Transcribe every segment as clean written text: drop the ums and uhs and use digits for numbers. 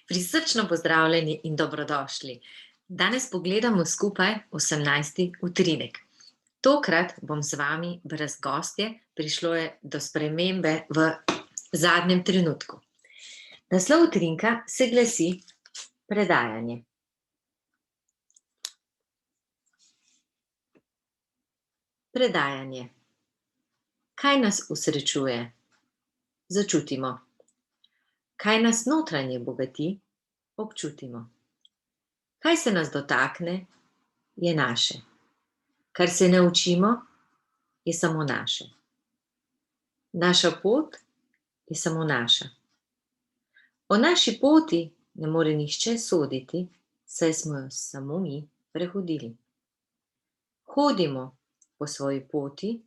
Prisrčno pozdravljeni in dobrodošli. Danes pogledamo skupaj 18. utrinek. Tokrat bom z vami brez gostje, prišlo je do spremembe v zadnjem trenutku. Naslov utrinka se glasi predajanje. Predajanje. Kaj nas usrečuje? Začutimo. Kaj nas notranje bogati? Občutimo. Kaj se nas dotakne, je naše. Kar se naučimo, je samo naše. Naša pot je samo naša. O naši poti ne more nihče soditi, saj smo jo samo mi prehodili. Hodimo po svoji poti,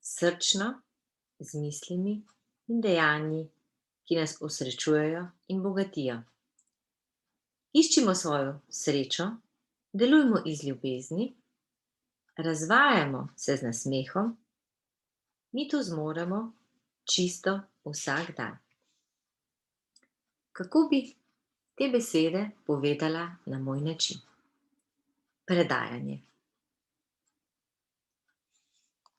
srčno, z mislimi in dejanji, ki nas osrečujejo in bogatijo. Iščimo svojo srečo, delujmo iz ljubezni, razvajamo se z nasmehom, mi to zmoremo čisto vsak dan. Kako bi te besede povedala na moj način? Predajanje.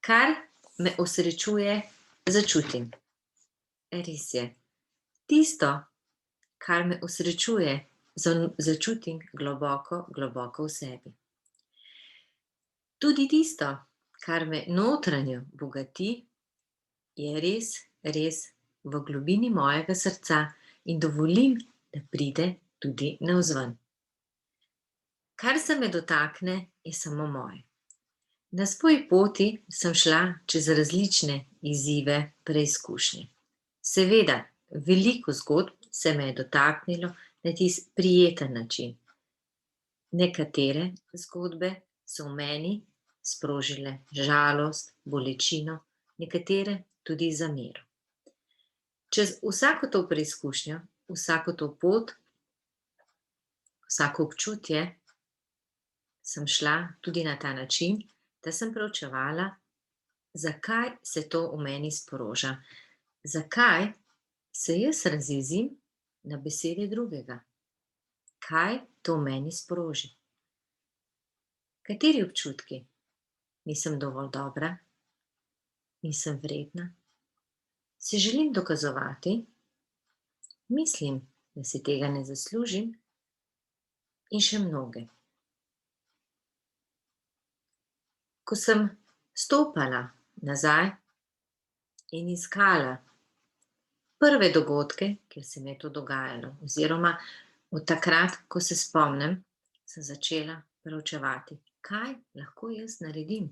Kar me osrečuje, začutim. Res je. Tisto, kar me osrečuje, začutim globoko, globoko v sebi. Tudi tisto, kar me notranjo bogati, je res, res v globini mojega srca in dovolim, da pride tudi navzven. Kar se me dotakne, je samo moje. Na svoji poti sem šla čez različne izzive, preizkušnje. Seveda, veliko zgodb se me je dotaknilo na tisti prijeten način. Nekatere zgodbe so v meni sprožile žalost, bolečino, nekatere tudi zamero. Čez vsako to preizkušnjo, vsako to pot, vsako občutje sem šla tudi na ta način, da sem preučevala, zakaj se to v meni sproža. Zakaj se jaz razjezim na besede drugega? Kaj to v meni sproži? Kateri občutki? Nisem dovolj dobra? Nisem vredna? Se želim dokazovati? Mislim, da si tega ne zaslužim? In še mnoge. Ko sem stopala nazaj in iskala prve dogodke, kjer se mi je to dogajalo, oziroma od takrat, ko se spomnim, sem začela preučevati, kaj lahko jaz naredim.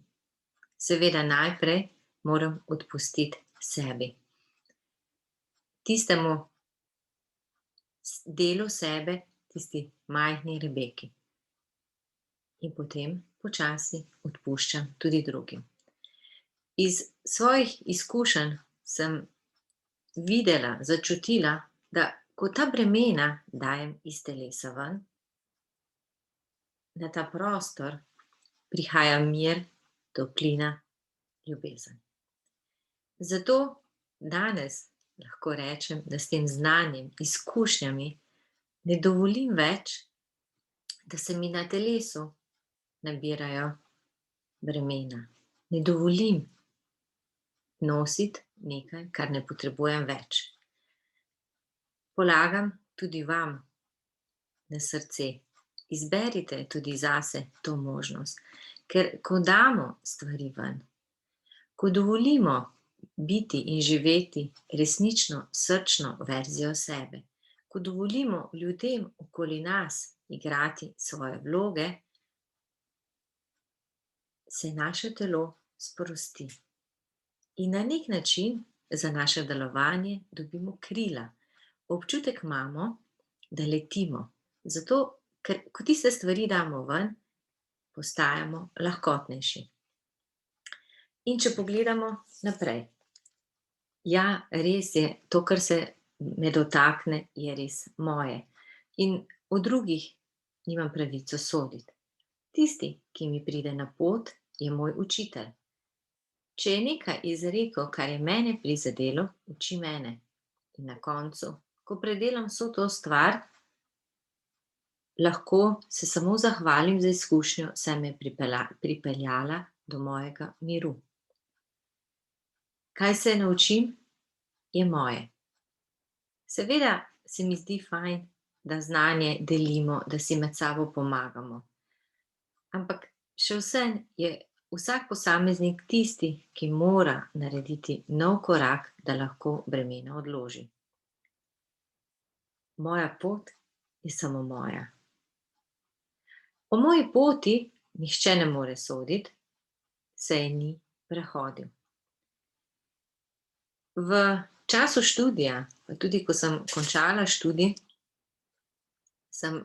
Seveda najprej moram odpustiti sebi. Tistemu delu sebe, tisti majhni Rebeki. In potem počasi odpuščam tudi drugim. Iz svojih izkušenj sem videla, začutila, da ko ta bremena dajem iz telesa ven, na ta prostor prihaja mir, toplina, ljubezen. Zato danes lahko rečem, da s tem znanjem, izkušnjami ne dovolim več, da se mi na telesu nabirajo bremena. Ne dovolim nositi nekaj, kar ne potrebujem več. Polagam tudi vam na srce. Izberite tudi zase to možnost. Ker ko damo stvari ven, ko dovolimo biti in živeti resnično srčno verzijo sebe, ko dovolimo ljudem okoli nas igrati svoje vloge, se naše telo sprosti. In na nek način za naše delovanje dobimo krila. Občutek imamo, da letimo. Zato, ker ko tiste stvari damo ven, postajamo lahkotnejši. In če pogledamo naprej. Ja, res je, to, kar se me dotakne, je res moje. In o drugih nimam pravico soditi. Tisti, ki mi pride na pot, je moj učitelj. Če je nekaj izrekel, kar je mene prizadelo, uči mene. In na koncu, ko predelam vso to stvar, Lahko se samo zahvalim za izkušnjo, saj me je pripeljala do mojega miru. Kaj se naučim, je moje. Seveda se mi zdi fajn, da znanje delimo, da si med sabo pomagamo. Ampak še vseeno je vsak posameznik tisti, ki mora narediti nov korak, da lahko bremena odloži. Moja pot je samo moja. Po moji poti nihče ne more soditi, saj je ni prehodil. V času študija, pa tudi ko sem končala študij, sem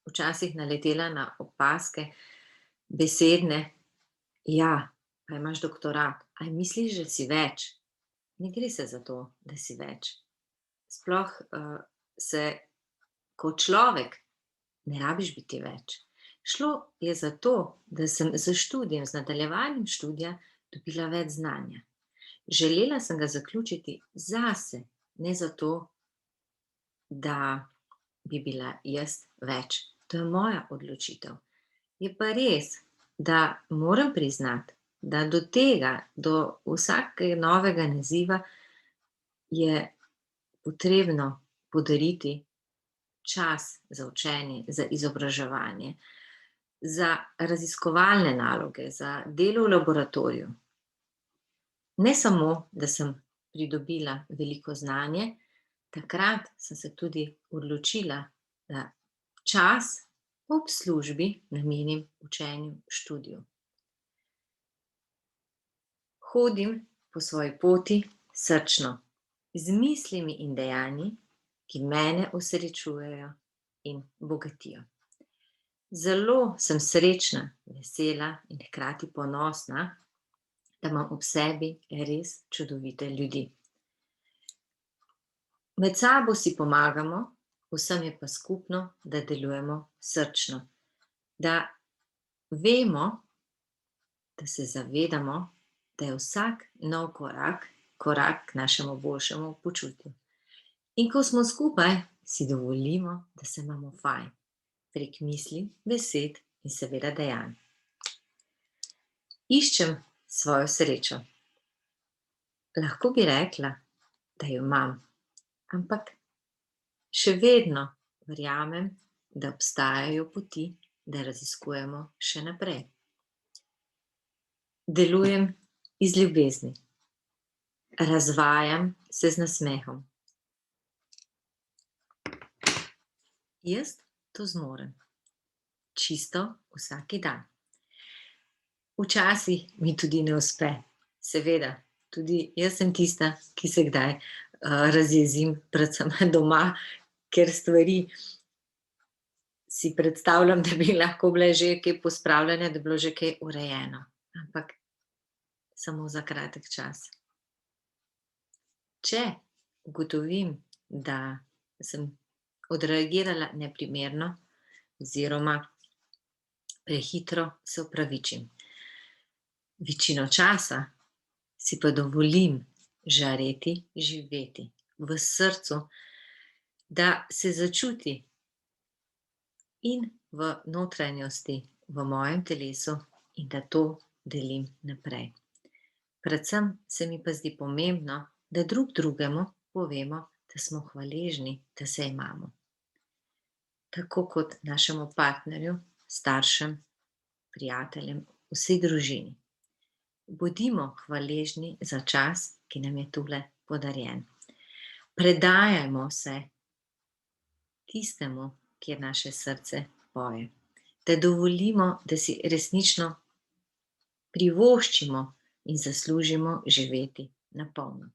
včasih naletela na opazke besedne: "Ja, pa imaš doktorat, a misliš, da si več?" Ne gre se za to, da si več. Sploh, se kot človek ne rabiš biti več. Šlo je za to, da sem s študijem, z nadaljevanjem študija dobila več znanja. Želela sem ga zaključiti zase, ne zato, da bi bila jaz več. To je moja odločitev. Je pa res, da moram priznati, da do tega, do vsakega novega naziva je potrebno podariti čas za učenje, za izobraževanje, za raziskovalne naloge, za delo v laboratoriju. Ne samo, da sem pridobila veliko znanje, takrat sem se tudi odločila, da čas ob službi namenim učenju, študiju. Hodim po svoji poti srčno, z mislimi in dejanji, ki mene osrečujejo in bogatijo. Zelo sem srečna, vesela in hkrati ponosna, da imam ob sebi res čudovite ljudi. Med sabo si pomagamo, vsem je pa skupno, da delujemo srčno, da vemo, da se zavedamo, da je vsak nov korak k našemu boljšemu počutju. In ko smo skupaj, si dovolimo, da se imamo fajn, prek misli, besed in seveda dejanj. Iščem svojo srečo. Lahko bi rekla, da jo imam, ampak še vedno verjamem, da obstajajo poti, da raziskujemo še naprej. Delujem iz ljubezni. Razvajam se z nasmehom. Jaz to zmorem. Čisto vsak dan. Včasih mi tudi ne uspe. Seveda, tudi jaz sem tista, ki se kdaj razjezim, predvsem doma, ker stvari si predstavljam, da bi lahko bile že kaj pospravljene, da bi bilo že kaj urejeno. Ampak samo za kratek čas. Če ugotovim, da sem odreagirala neprimerno oziroma prehitro, se opravičim. Večino časa si pa dovolim žareti, živeti v srcu, da se začuti in v notranjosti, v mojem telesu in da to delim naprej. Predvsem se mi pa zdi pomembno, da drug drugemu povemo, da smo hvaležni, da se imamo. Tako kot našemu partnerju, staršem, prijateljem, vsej družini. Bodimo hvaležni za čas, ki nam je tule podarjen. Predajajmo se tistemu, kjer naše srce poje. Da dovolimo, da si resnično privoščimo in zaslužimo živeti na polno.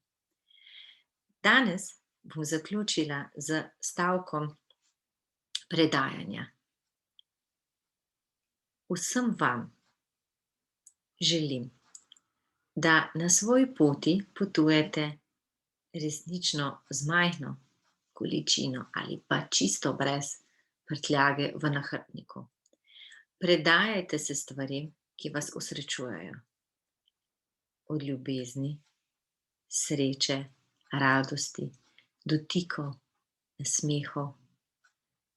Danes bom zaključila z stavkom predajanja. Vsem vam želim, da na svoji poti potujete resnično z majhno količino ali pa čisto brez prtljage v nahrbtniku. Predajajte se stvarem, ki vas osrečujejo. Od ljubezni, sreče, radosti, dotikov, nasmehov.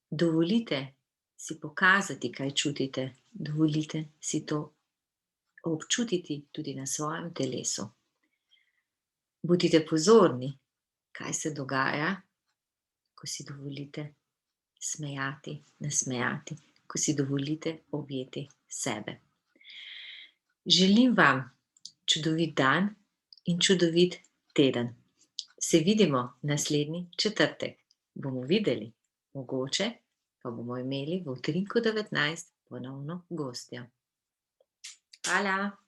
Dovolite, si pokazati, kaj čutite, dovolite si to občutiti tudi na svojem telesu. Bodite pozorni, kaj se dogaja, ko si dovolite smejati, nasmejati, ko si dovolite objeti sebe. Želim vam čudovit dan in čudovit teden. Se vidimo naslednji četrtek. Bomo videli, mogoče pa bomo imeli v Utrinku 19 ponovno gostjo. Hvala.